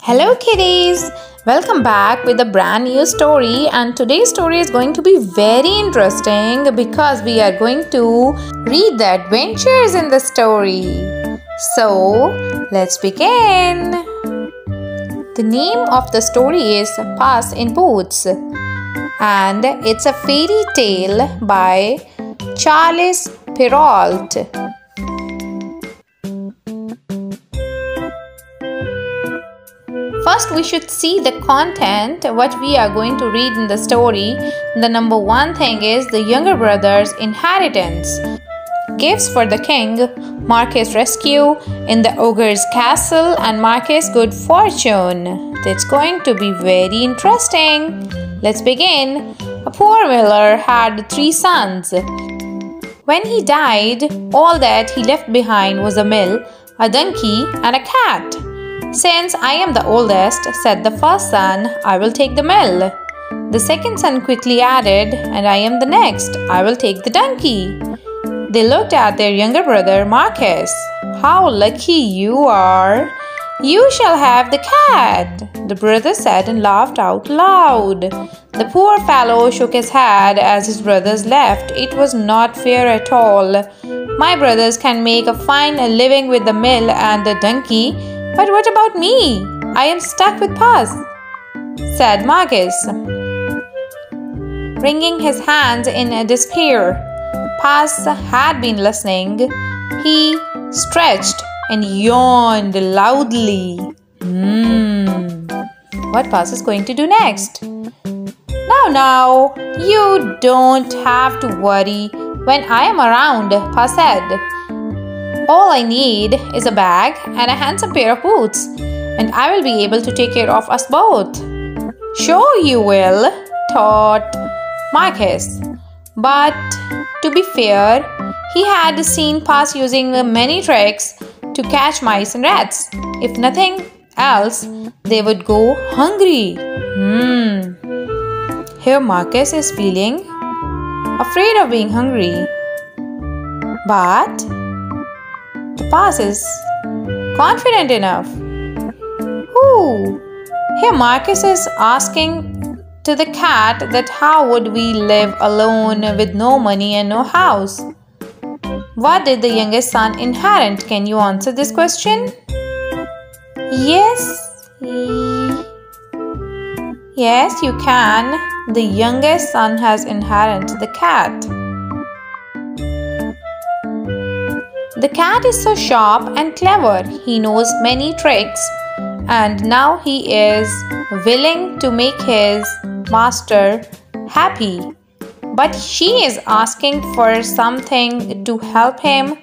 Hello kiddies! Welcome back with a brand new story, and today's story is going to be very interesting because we are going to read the adventures in the story. So let's begin. The name of the story is Puss in Boots, and it's a fairy tale by Charles Perrault. First, we should see the content, what we are going to read in the story. The number one thing is the younger brother's inheritance. Gifts for the king, Marquis rescue in the ogre's castle, and Marquis good fortune. It's going to be very interesting. Let's begin. A poor miller had 3 sons. When he died, all that he left behind was a mill, a donkey, and a cat. "Since I am the oldest," said the first son, "I will take the mill." The second son quickly added, "And I am the next. I will take the donkey." They looked at their younger brother, Marquis. "How lucky you are! You shall have the cat," the brother said and laughed out loud. The poor fellow shook his head as his brothers left. It was not fair at all. "My brothers can make a fine living with the mill and the donkey, but what about me? I am stuck with Puss," said Marquis, wringing his hands in despair. Puss had been listening. He stretched and yawned loudly. What Puss is going to do next? Now, you don't have to worry when I am around," Puss said. "All I need is a bag and a handsome pair of boots, and I will be able to take care of us both." "Sure you will," thought Marquis. But to be fair, he had seen Puss using many tricks to catch mice and rats. If nothing else, they would go hungry. Here Marquis is feeling afraid of being hungry. But Puss is confident enough. Here Marquis is asking to the cat that how would we live alone with no money and no house? What did the youngest son inherit? Can you answer this question? Yes, you can. The youngest son has inherited the cat. The cat is so sharp and clever. He knows many tricks, and now he is willing to make his master happy. But she is asking for something to help him.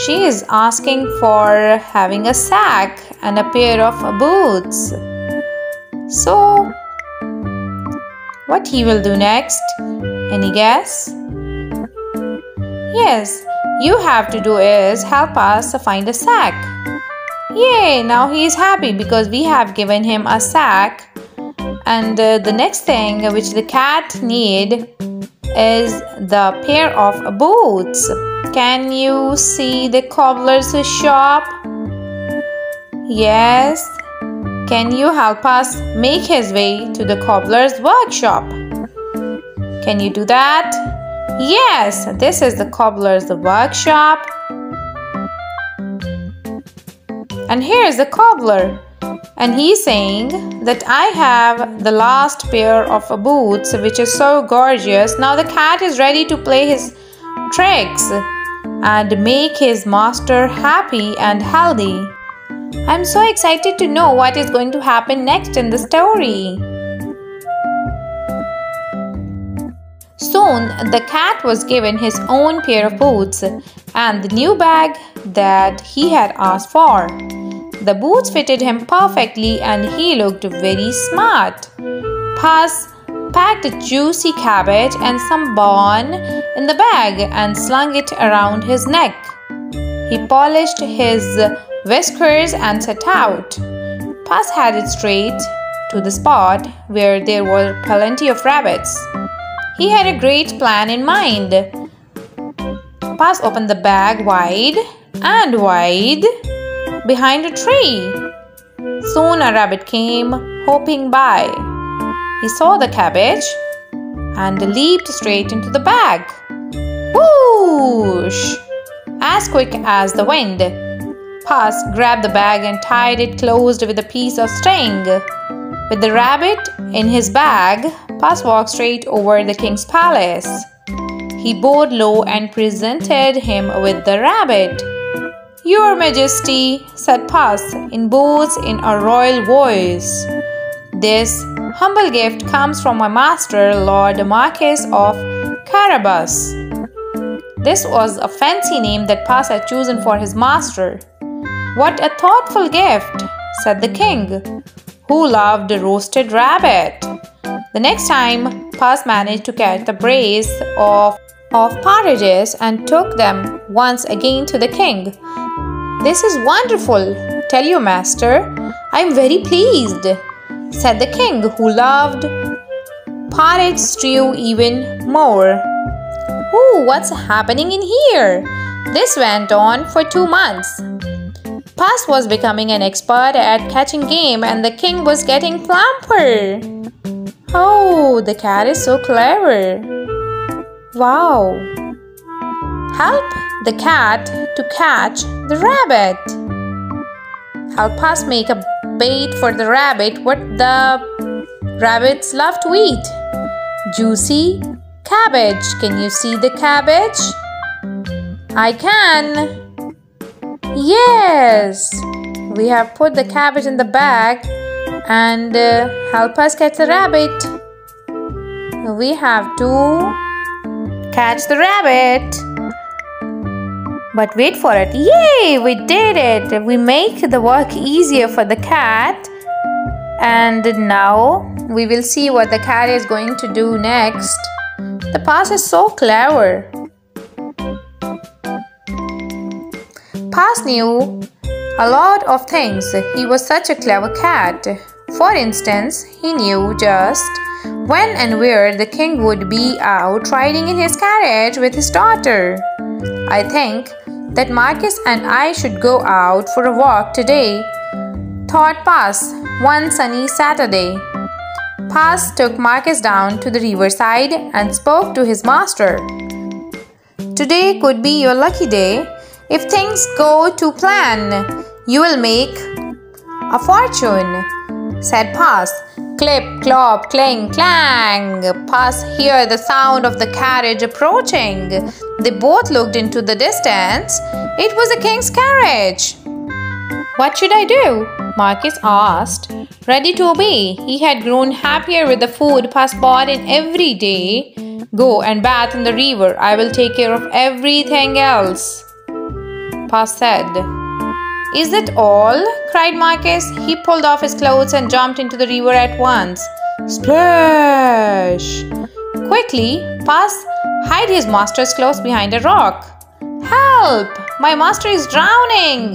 She is asking for having a sack and a pair of boots. So, what he will do next? Any guess? Yes, you have to do is help us find a sack. Yay! Now he is happy because we have given him a sack. And the next thing which the cat need is the pair of boots. Can you see the cobbler's shop? Yes. Can you help us make his way to the cobbler's workshop? Can you do that? Yes, this is the cobbler's workshop. And here is the cobbler. And he's saying that I have the last pair of boots, which is so gorgeous. Now the cat is ready to play his tricks and make his master happy and healthy. I'm so excited to know what is going to happen next in the story. Soon, the cat was given his own pair of boots and the new bag that he had asked for. The boots fitted him perfectly and he looked very smart. Puss packed a juicy cabbage and some bun in the bag and slung it around his neck. He polished his whiskers and set out. Puss headed straight to the spot where there were plenty of rabbits. He had a great plan in mind. Puss opened the bag wide and wide behind a tree. Soon a rabbit came hopping by. He saw the cabbage and leaped straight into the bag. Whoosh! As quick as the wind, Puss grabbed the bag and tied it closed with a piece of string. With the rabbit in his bag, Puss walked straight over the king's palace. He bowed low and presented him with the rabbit. "Your Majesty," said Puss in boots in a royal voice, "this humble gift comes from my master, Lord Marquis of Carabas." This was a fancy name that Puss had chosen for his master. "What a thoughtful gift," said the king, who loved roasted rabbit. The next time, Puss managed to catch the brace of partridges and took them once again to the king. "This is wonderful, tell your master. I am very pleased," said the king, who loved porridge stew even more. "Ooh, what's happening in here?" This went on for 2 months. Puss was becoming an expert at catching game and the king was getting plumper. "Oh, the cat is so clever. Wow. Help the cat to catch the rabbit. Help Puss make a bait for the rabbit. What the rabbits love to eat? Juicy cabbage. Can you see the cabbage?" "I can. Yes, we have put the cabbage in the bag and help us catch the rabbit. We have to catch the rabbit. But wait for it. Yay, we did it. We make the work easier for the cat. And now we will see what the cat is going to do next. The Puss is so clever. Puss knew a lot of things. He was such a clever cat. For instance, he knew just when and where the king would be out riding in his carriage with his daughter. "I think that Marcus and I should go out for a walk today," thought Puss one sunny Saturday. Puss took Marcus down to the riverside and spoke to his master. "Today could be your lucky day. If things go to plan, you will make a fortune," said Puss. Clip, clop, cling, clang. Puss heard the sound of the carriage approaching. They both looked into the distance. It was the king's carriage. "What should I do?" Marcus asked, ready to obey. He had grown happier with the food Puss bought in every day. "Go and bath in the river. I will take care of everything else," Puss said. "Is that all?" cried Marcus. He pulled off his clothes and jumped into the river at once. Splash! Quickly, Puss hid his master's clothes behind a rock. "Help! My master is drowning!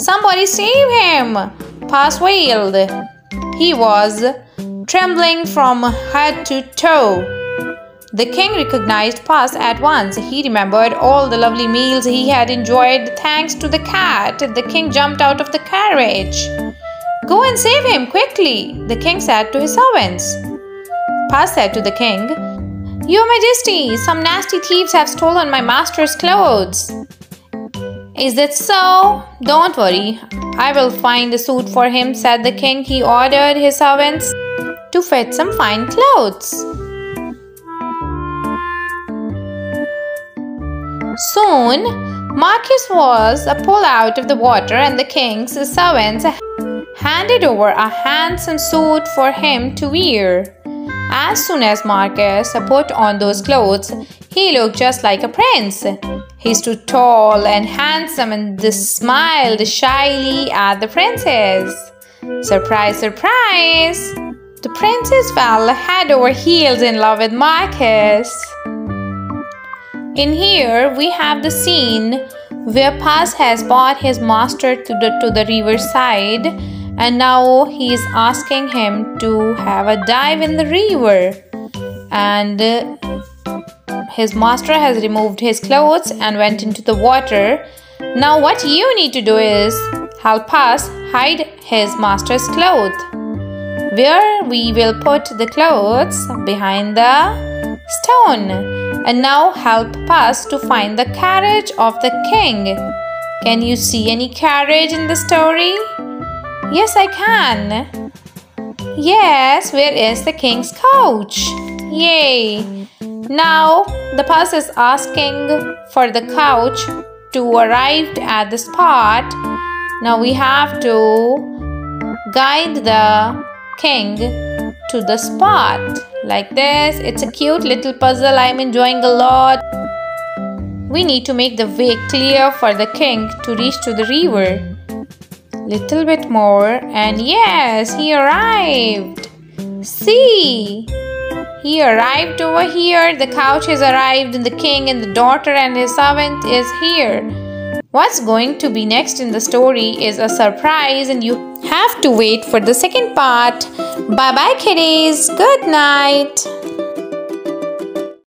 Somebody save him!" Puss wailed. He was trembling from head to toe. The king recognized Puss at once. He remembered all the lovely meals he had enjoyed thanks to the cat. The king jumped out of the carriage. "Go and save him quickly," the king said to his servants. Puss said to the king, "Your Majesty, some nasty thieves have stolen my master's clothes." "Is that so? Don't worry. I will find a suit for him," said the king. He ordered his servants to fetch some fine clothes. Soon, Marcus was pulled out of the water and the king's servants handed over a handsome suit for him to wear. As soon as Marcus put on those clothes, he looked just like a prince. He stood tall and handsome and smiled shyly at the princess. Surprise, surprise! The princess fell head over heels in love with Marcus. In here, we have the scene where Puss has brought his master to the riverside and now he is asking him to have a dive in the river. And his master has removed his clothes and went into the water. Now what you need to do is help us hide his master's cloth. Where we will put the clothes behind the stone. And now help Puss to find the carriage of the king. Can you see any carriage in the story? Yes, I can. Yes, where is the king's coach? Yay! Now the Puss is asking for the couch to arrive at the spot. Now we have to guide the king to the spot like this. It's a cute little puzzle. I'm enjoying a lot. We need to make the way clear for the king to reach to the river. Little bit more, and yes, he arrived. See, he arrived over here. The couch has arrived, and the king and the daughter and his servant is here. What's going to be next in the story is a surprise, and you have to wait for the second part. Bye bye, kiddies. Good night.